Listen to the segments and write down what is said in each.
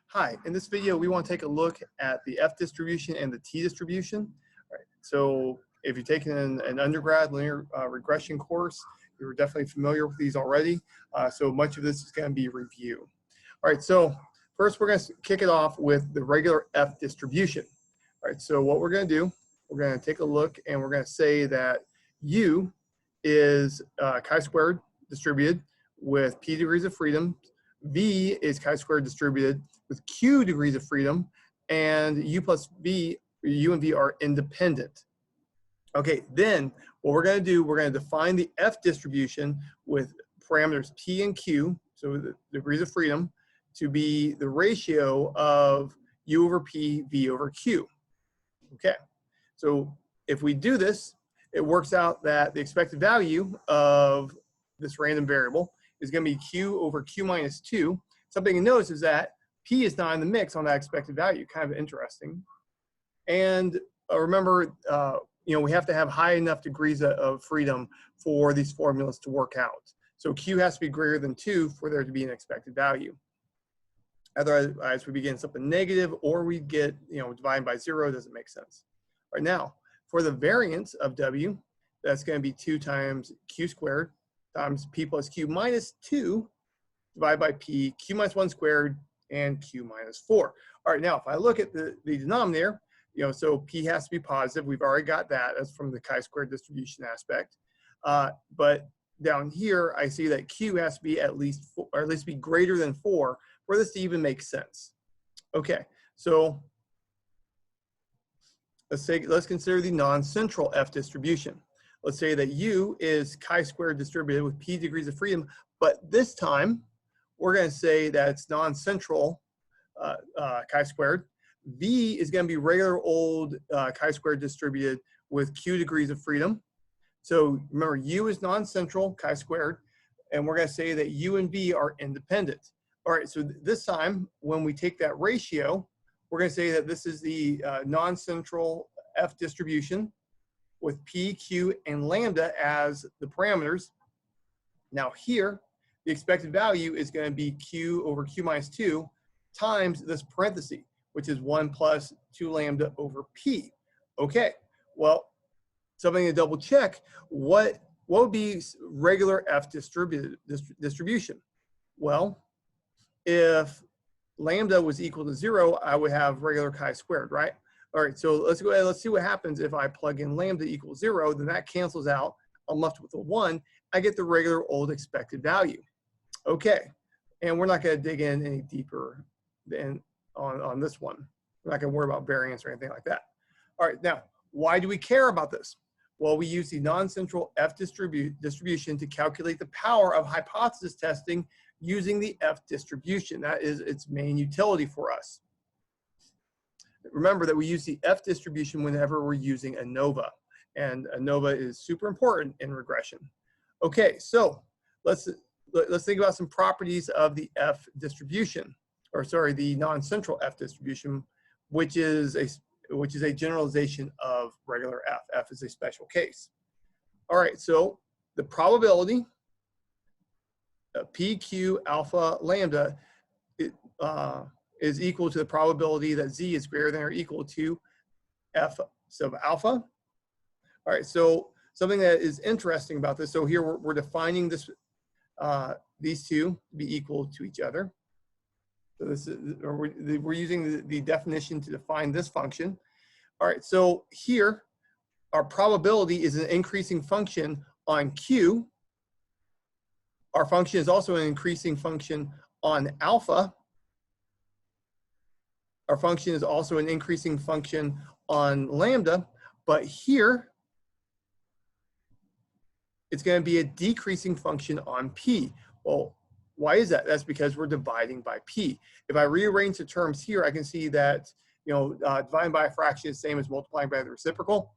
Hi, in this video, we want to take a look at the F distribution and the T distribution. All right, so if you've taken an undergrad linear regression course, you're definitely familiar with these already. So much of this is going to be review. All right, so first we're going to kick it off with the regular F distribution. All right, so what we're going to do, we're going to take a look and we're going to say that U is chi-squared distributed with p degrees of freedom. V is chi-squared distributed with q degrees of freedom, and u and v are independent. Okay, then what we're going to do, we're going to define the F distribution with parameters p and q, so the degrees of freedom, to be the ratio of u over p, v over q. Okay, so if we do this, it works out that the expected value of this random variable is going to be q over q minus 2. Something you notice is that p is not in the mix on that expected value. Kind of interesting. And remember, we have to have high enough degrees of freedom for these formulas to work out. So q has to be greater than 2 for there to be an expected value. Otherwise, we begin something negative, or we get, divided by 0. Doesn't make sense. All right, now, for the variance of w, that's going to be 2 times q squared times p plus q minus 2 divided by p, q minus 1 squared, and q minus 4. All right, now if I look at the denominator, so p has to be positive. We've already got that. That's from the chi-squared distribution aspect. But down here, I see that q has to be at least 4, or at least be greater than 4 for this to even make sense. Okay, so let's consider the non-central F distribution. Let's say that U is chi-squared distributed with p degrees of freedom, but this time we're going to say that it's non-central chi-squared. V is going to be regular old chi-squared distributed with q degrees of freedom. So remember, U is non-central chi-squared, and we're going to say that U and V are independent. All right, so this time when we take that ratio, we're going to say that this is the non-central F distribution with p, q, and lambda as the parameters. Now here, the expected value is going to be q over q minus 2 times this parenthesis, which is 1 plus 2 lambda over p. Okay, well, something to double check, what would be regular F distribution? Well, if lambda was equal to 0, I would have regular chi-squared, right? All right, so let's go ahead, let's see what happens if I plug in lambda equals 0, then that cancels out. I'm left with a 1. I get the regular old expected value. Okay, and we're not going to dig in any deeper than on this one. We're not going to worry about variance or anything like that. All right, now, why do we care about this? Well, we use the non-central F distribution to calculate the power of hypothesis testing using the F distribution. That is its main utility for us. Remember that we use the F distribution whenever we're using ANOVA, and ANOVA is super important in regression. Okay, so let's think about some properties of the F distribution, or sorry, the non-central F distribution, which is a generalization of regular F. F is a special case. All right, so the probability P, Q, alpha, lambda is equal to the probability that Z is greater than or equal to F sub alpha. All right, so something that is interesting about this, so here we're defining this, these two to be equal to each other. So this is, we're using the definition to define this function. All right, so here our probability is an increasing function on Q. Our function is also an increasing function on alpha. Our function is also an increasing function on lambda, but here it's going to be a decreasing function on P. Well, why is that? That's because we're dividing by P. If I rearrange the terms here, I can see that dividing by a fraction is the same as multiplying by the reciprocal.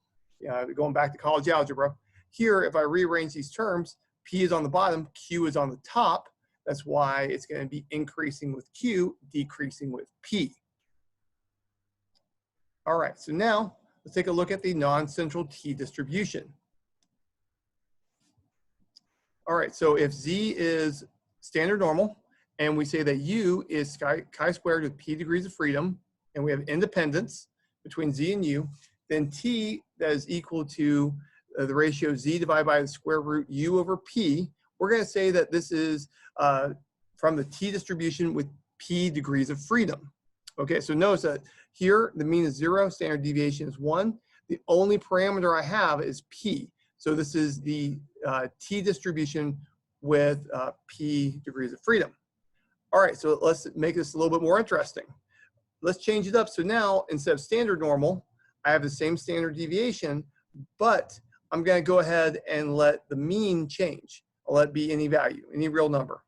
Going back to college algebra. Here, if I rearrange these terms, P is on the bottom, Q is on the top. That's why it's going to be increasing with Q, decreasing with P. All right, so now let's take a look at the non-central T distribution. All right, so if Z is standard normal and we say that U is chi squared with P degrees of freedom, and we have independence between Z and U, then T that is equal to the ratio Z divided by the square root U over P, we're going to say that this is from the T distribution with P degrees of freedom. Okay, so notice that here the mean is 0, standard deviation is 1. The only parameter I have is P. So this is the T distribution with P degrees of freedom. All right, so let's make this a little bit more interesting. Let's change it up. So now instead of standard normal, I have the same standard deviation, but I'm going to go ahead and let the mean change. I'll let it be any value, any real number.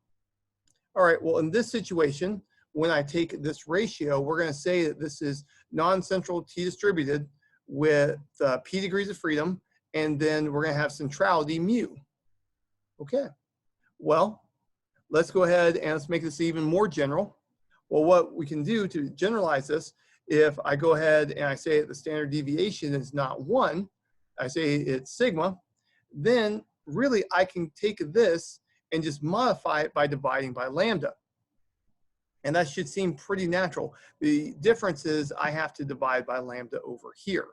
All right, well, in this situation, when I take this ratio, we're going to say that this is non-central T distributed with P degrees of freedom, and then we're going to have centrality mu. Okay, well, let's go ahead and let's make this even more general. Well, what we can do to generalize this, if I go ahead and I say that the standard deviation is not 1, I say it's sigma, then really I can take this and just modify it by dividing by lambda. And that should seem pretty natural. The difference is I have to divide by lambda over here.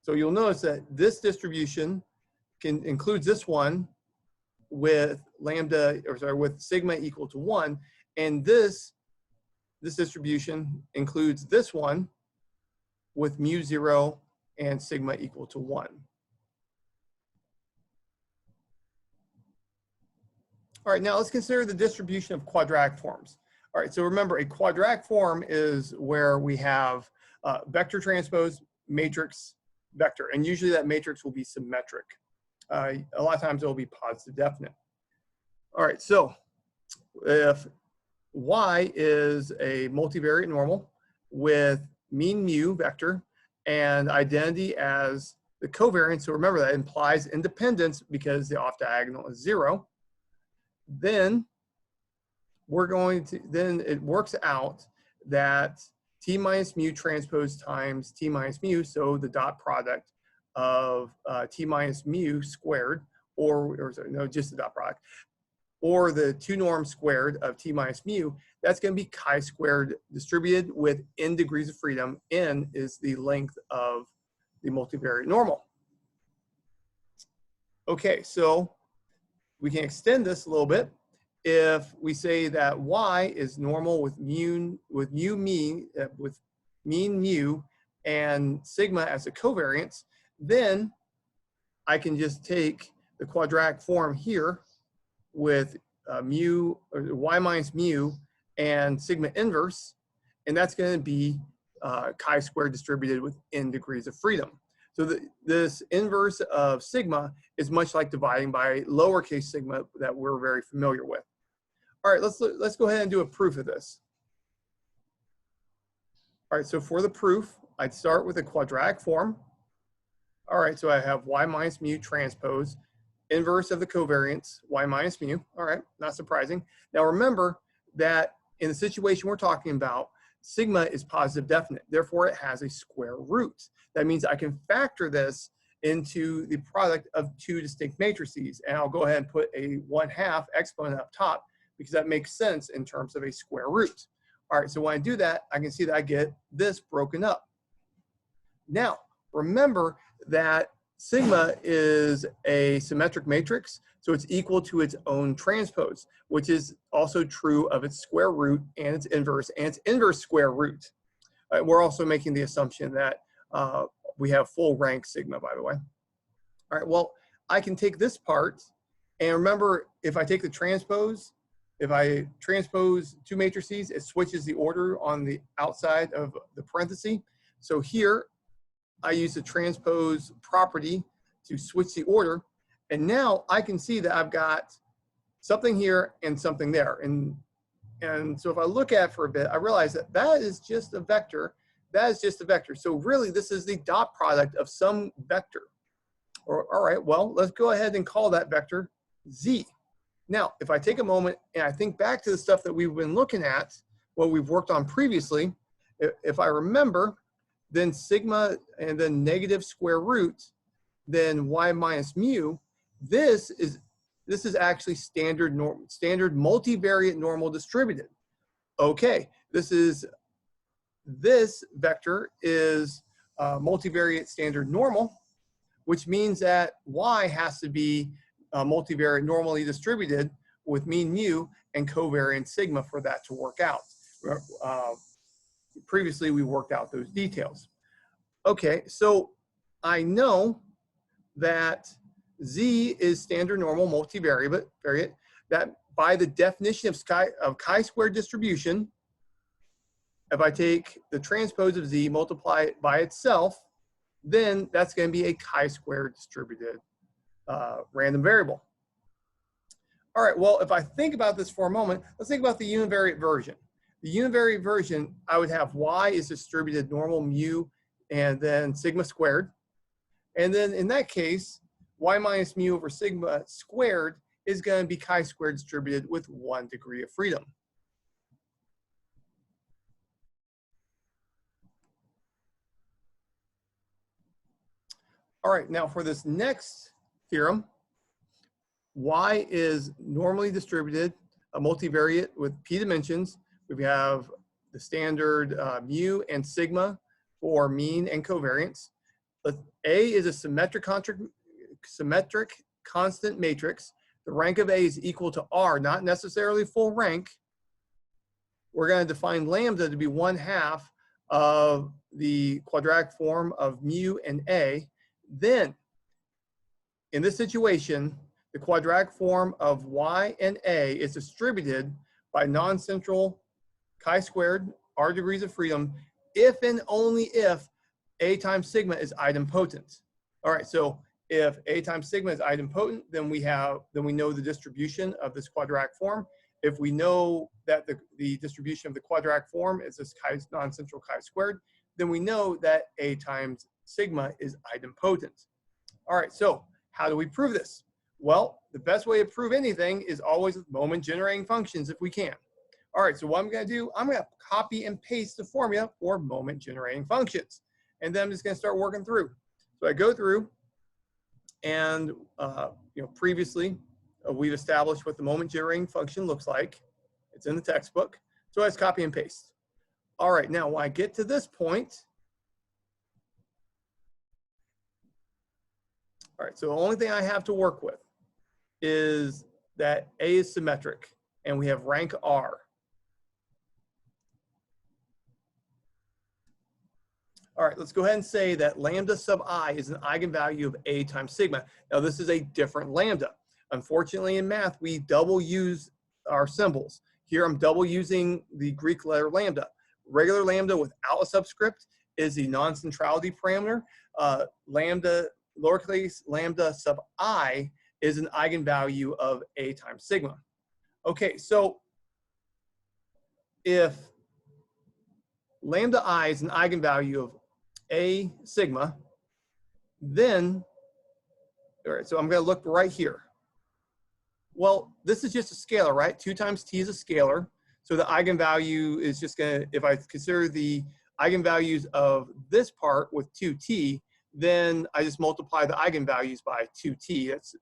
So you'll notice that this distribution includes this one with lambda, or sorry, with sigma equal to 1, and this distribution includes this one with mu 0 and sigma equal to 1. All right, now let's consider the distribution of quadratic forms. All right, so remember, a quadratic form is where we have vector transpose, matrix, vector, and usually that matrix will be symmetric. A lot of times it will be positive definite. All right, so if Y is a multivariate normal with mean mu vector and identity as the covariance, so remember that implies independence because the off diagonal is 0, then we're going to, then it works out that T minus mu transpose times T minus mu, so the dot product of T minus mu squared, or sorry, no, just the dot product, or the 2 norms squared of T minus mu, that's going to be chi squared distributed with n degrees of freedom. N is the length of the multivariate normal. Okay, so we can extend this a little bit. If we say that Y is normal with mean mu and sigma as a covariance, then I can just take the quadratic form here with mu, or Y minus mu and sigma inverse, and that's going to be chi squared distributed with n degrees of freedom. So this inverse of sigma is much like dividing by lowercase sigma that we're very familiar with. All right, let's go ahead and do a proof of this. All right, so for the proof, I'd start with a quadratic form. All right, so I have Y minus mu transpose, inverse of the covariance, Y minus mu. All right, not surprising. Now remember that in the situation we're talking about, sigma is positive definite. Therefore, it has a square root. That means I can factor this into the product of 2 distinct matrices. And I'll go ahead and put a 1/2 exponent up top because that makes sense in terms of a square root. All right, so when I do that, I can see that I get this broken up. Now, remember that sigma is a symmetric matrix, so it's equal to its own transpose, which is also true of its square root and its inverse square root. We're also making the assumption that we have full rank sigma, by the way. All right, well, I can take this part, and remember, if I take the transpose, if I transpose 2 matrices, it switches the order on the outside of the parenthesis. So here, I use the transpose property to switch the order. And now I can see that I've got something here and something there. And so if I look at it for a bit, I realize that that is just a vector. That is just a vector. So really, this is the dot product of some vector. All right, well, let's go ahead and call that vector Z. Now, if I take a moment and I think back to the stuff that we've been looking at, what we've worked on previously, if I remember, then sigma and then negative square root, then Y minus mu, this is this is actually standard multivariate normal distributed. Okay, this vector is multivariate standard normal, which means that y has to be multivariate normally distributed with mean mu and covariance sigma for that to work out. Previously, we worked out those details. Okay, so I know that z is standard normal multivariate, that by the definition of chi-square distribution, if I take the transpose of z, multiply it by itself, then that's going to be a chi-square distributed random variable. All right, well, if I think about this for a moment, let's think about the univariate version. The univariate version, I would have y is distributed normal mu and then sigma squared. And then in that case, y minus mu over sigma squared is going to be chi-square distributed with 1 degree of freedom. All right, now for this next theorem, y is normally distributed, a multivariate with p dimensions. We have the standard mu and sigma for mean and covariance. A is a symmetric constant matrix. The rank of A is equal to R, not necessarily full rank. We're going to define lambda to be 1/2 of the quadratic form of mu and A. Then, in this situation, the quadratic form of y and A is distributed by non-central chi-squared R degrees of freedom if and only if A times sigma is idempotent. All right, so if A times sigma is idempotent, then we know the distribution of this quadratic form. If we know that the distribution of the quadratic form is this non-central chi-squared, then we know that A times sigma is idempotent. All right, so how do we prove this? Well, the best way to prove anything is always with moment generating functions if we can. All right, so what I'm going to do, I'm going to copy and paste the formula for moment generating functions. And then I'm just going to start working through. So I go through and, previously we've established what the moment generating function looks like. It's in the textbook. So I just copy and paste. All right, now when I get to this point, all right, so the only thing I have to work with is that A is symmetric and we have rank R. All right, let's go ahead and say that lambda sub I is an eigenvalue of A times sigma. Now this is a different lambda. Unfortunately in math, we double use our symbols. Here I'm double using the Greek letter lambda. Regular lambda without a subscript is the non-centrality parameter. Lowercase lambda sub I is an eigenvalue of A times sigma. Okay, so if lambda I is an eigenvalue of A sigma, then, all right, so I'm going to look right here. Well, this is just a scalar, right? 2 times t is a scalar. So the eigenvalue is just going to, if I consider the eigenvalues of this part with 2t, then I just multiply the eigenvalues by 2t. That's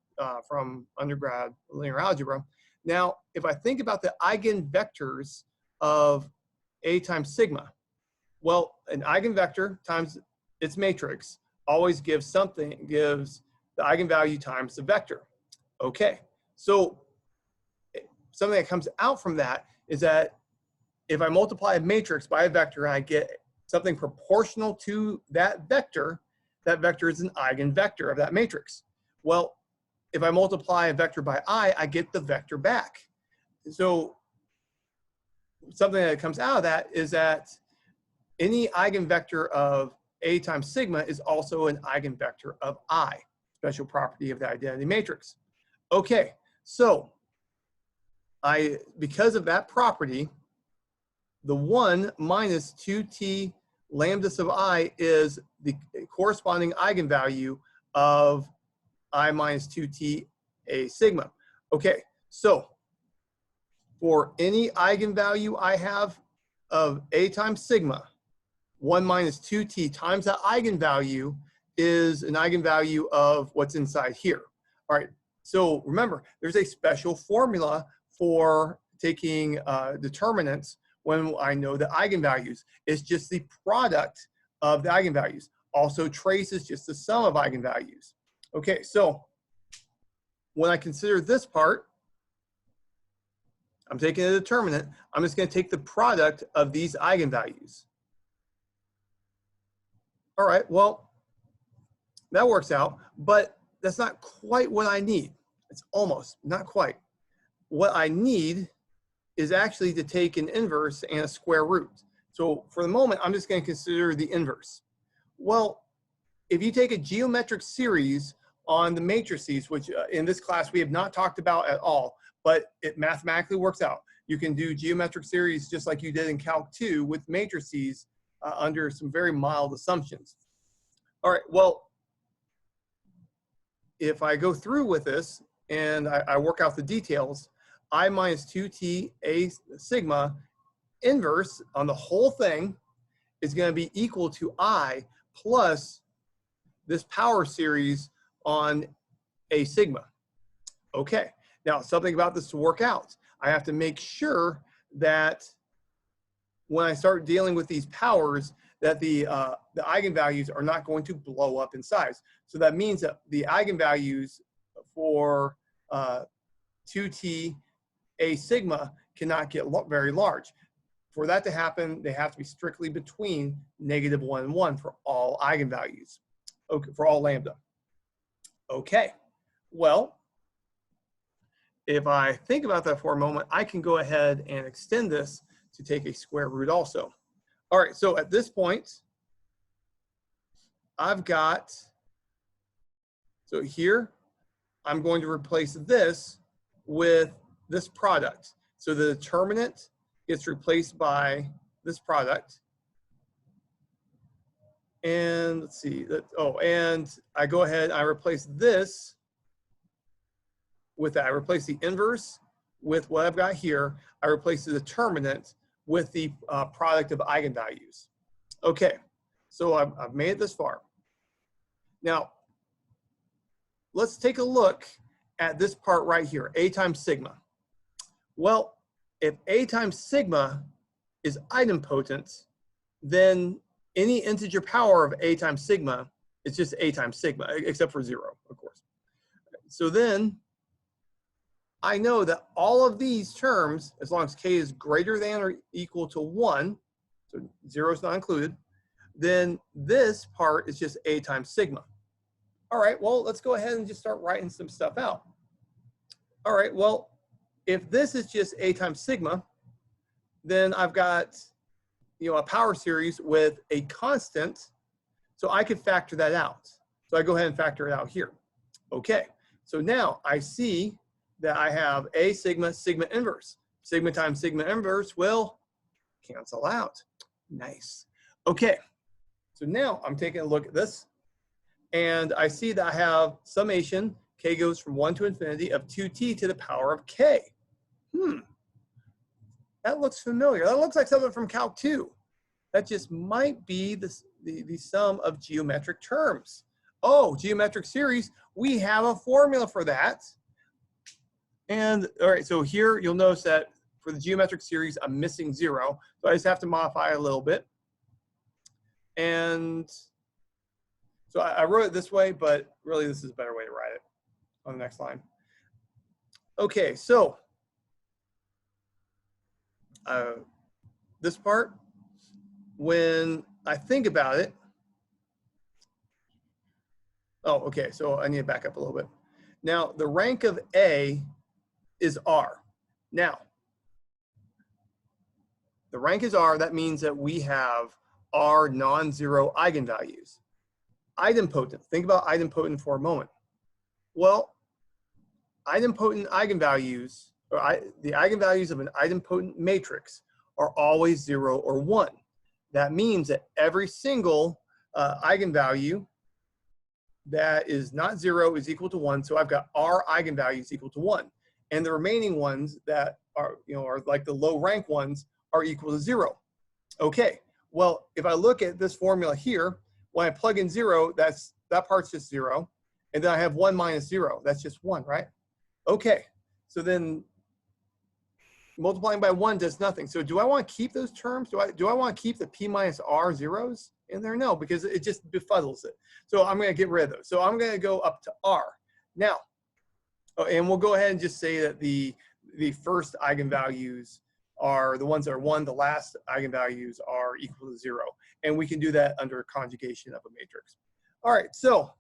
from undergrad linear algebra. Now, if I think about the eigenvectors of A times sigma, well, an eigenvector times its matrix always gives the eigenvalue times the vector. Okay, so something that comes out from that is that if I multiply a matrix by a vector and I get something proportional to that vector is an eigenvector of that matrix. Well, if I multiply a vector by I get the vector back. So something that comes out of that is that any eigenvector of A times sigma is also an eigenvector of I, special property of the identity matrix. Okay, so because of that property, the 1 minus 2t lambda sub I is the corresponding eigenvalue of I minus 2t A sigma. Okay, so for any eigenvalue I have of A times sigma, 1 minus 2t times that eigenvalue is an eigenvalue of what's inside here. All right, So remember, there's a special formula for taking determinants when I know the eigenvalues. It's just the product of the eigenvalues. Also, trace is just the sum of eigenvalues. Okay, so when I consider this part, I'm taking a determinant. I'm just going to take the product of these eigenvalues. All right, well, that works out, but that's not quite what I need. It's almost, not quite. What I need is actually to take an inverse and a square root. So for the moment, I'm just going to consider the inverse. Well, if you take a geometric series on the matrices, which in this class we have not talked about at all, but it mathematically works out. You can do geometric series just like you did in Calc 2 with matrices under some very mild assumptions. All right, well, if I go through with this and I work out the details, I minus 2t a sigma inverse on the whole thing is going to be equal to I plus this power series on a sigma. Okay, now something about this to work out. I have to make sure that when I start dealing with these powers, that the eigenvalues are not going to blow up in size. So that means that the eigenvalues for 2t a sigma cannot get very large. For that to happen, they have to be strictly between -1 and 1 for all eigenvalues, okay, for all lambda. Okay, well, if I think about that for a moment, I can go ahead and extend this to take a square root also. All right, so at this point, I've got, so here, I'm going to replace this with this product. So the determinant gets replaced by this product. And let's see, and I go ahead, I replace this with that. I replace the inverse with what I've got here. I replace the determinant with the product of eigenvalues. Okay, so I've made it this far. Now, let's take a look at this part right here, a times sigma. Well, if a times sigma is idempotent, then any integer power of a times sigma is just a times sigma, except for 0, of course. So then I know that all of these terms, as long as k is greater than or equal to 1, so 0 is not included, then this part is just a times sigma. All right, well, let's go ahead and just start writing some stuff out. All right, well, if this is just a times sigma, then I've got, a power series with a constant, so I could factor that out. So I go ahead and factor it out here. Okay, so now I see that I have a sigma, sigma inverse. Sigma times sigma inverse will cancel out. Nice. Okay, so now I'm taking a look at this, and I see that I have summation, k goes from 1 to infinity, of 2t to the power of k. That looks familiar. That looks like something from Calc 2. That just might be the sum of geometric terms. Oh, geometric series, we have a formula for that. And all right, so here you'll notice that for the geometric series, I'm missing 0. So I just have to modify a little bit. And so I wrote it this way, but really this is a better way to write it on the next line. Okay, so this part, when I think about it, oh, okay, so I need to back up a little bit. Now, the rank of A is R. Now, the rank is R, that means that we have R non-zero eigenvalues. Idempotent, think about idempotent for a moment. Well, idempotent eigenvalues, or the eigenvalues of an idempotent matrix are always 0 or 1. That means that every single eigenvalue that is not 0 is equal to 1. So I've got R eigenvalues equal to 1. And the remaining ones that are, are like the low rank ones are equal to 0. Okay, well, if I look at this formula here, when I plug in 0, that part's just 0. And then I have 1 minus 0. That's just 1, right? Okay. So then multiplying by 1 does nothing. So do I want to keep those terms? Do I want to keep the p minus r zeros in there? No, because it just befuddles it. So I'm going to get rid of those. So I'm going to go up to r. Now, and we'll go ahead and just say that the first eigenvalues are the ones that are 1. The last eigenvalues are equal to 0. And we can do that under conjugation of a matrix. All right, so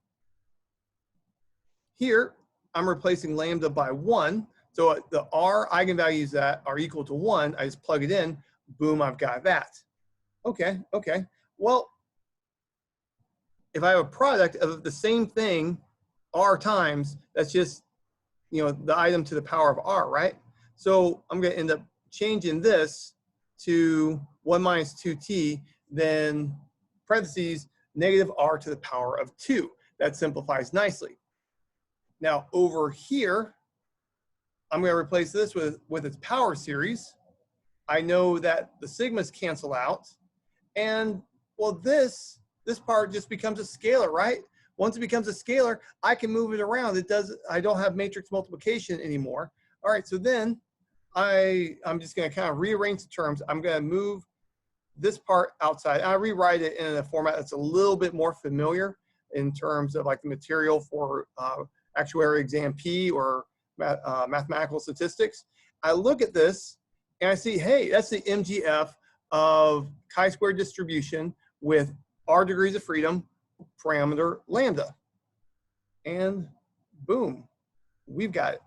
here I'm replacing lambda by 1. So the r eigenvalues that are equal to 1, I just plug it in. Boom, I've got that. Okay, okay. Well, if I have a product of the same thing r times, that's just, you know, the item to the power of r, right? So I'm going to end up changing this to 1 minus 2t, then parentheses, negative r to the power of 2. That simplifies nicely. Now over here, I'm going to replace this with its power series. I know that the sigmas cancel out. And well, this part just becomes a scalar, right? Once it becomes a scalar, I can move it around. I don't have matrix multiplication anymore. All right, so then I'm just going to kind of rearrange the terms. I'm going to move this part outside. I rewrite it in a format that's a little bit more familiar in terms of like the material for actuary exam P or mathematical statistics. I look at this and I see, hey, that's the MGF of chi-square distribution with r degrees of freedom parameter lambda. And boom, we've got it.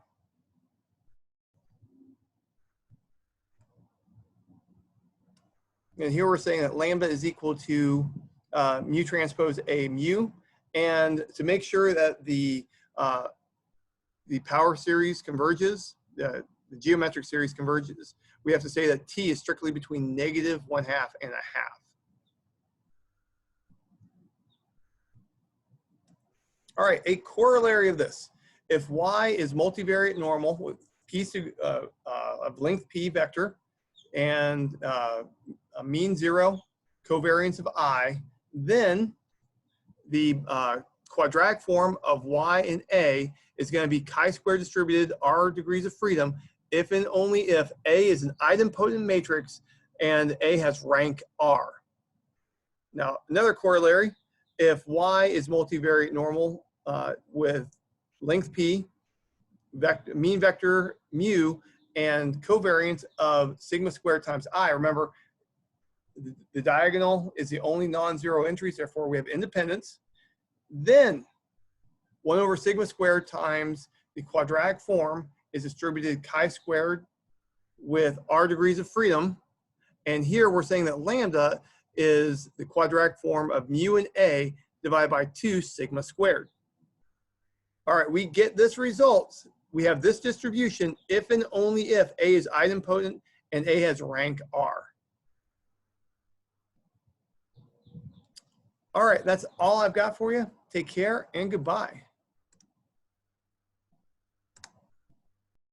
And here we're saying that lambda is equal to mu transpose A mu. And to make sure that the power series converges, the geometric series converges, we have to say that t is strictly between negative 1/2 and 1/2. All right, a corollary of this. If y is multivariate normal with p of length p vector and a mean 0, covariance of I, then the quadratic form of y in A is going to be chi-square distributed r degrees of freedom if and only if A is an idempotent matrix and A has rank R. Now, another corollary, if y is multivariate normal with length p, mean vector mu, and covariance of sigma squared times I, remember, the diagonal is the only non-zero entries, therefore we have independence. Then 1 over sigma squared times the quadratic form is distributed chi-squared with r degrees of freedom. And here we're saying that lambda is the quadratic form of mu and A divided by 2 sigma squared. All right, we get this result. We have this distribution if and only if A is idempotent and A has rank R. All right, that's all I've got for you. Take care and goodbye.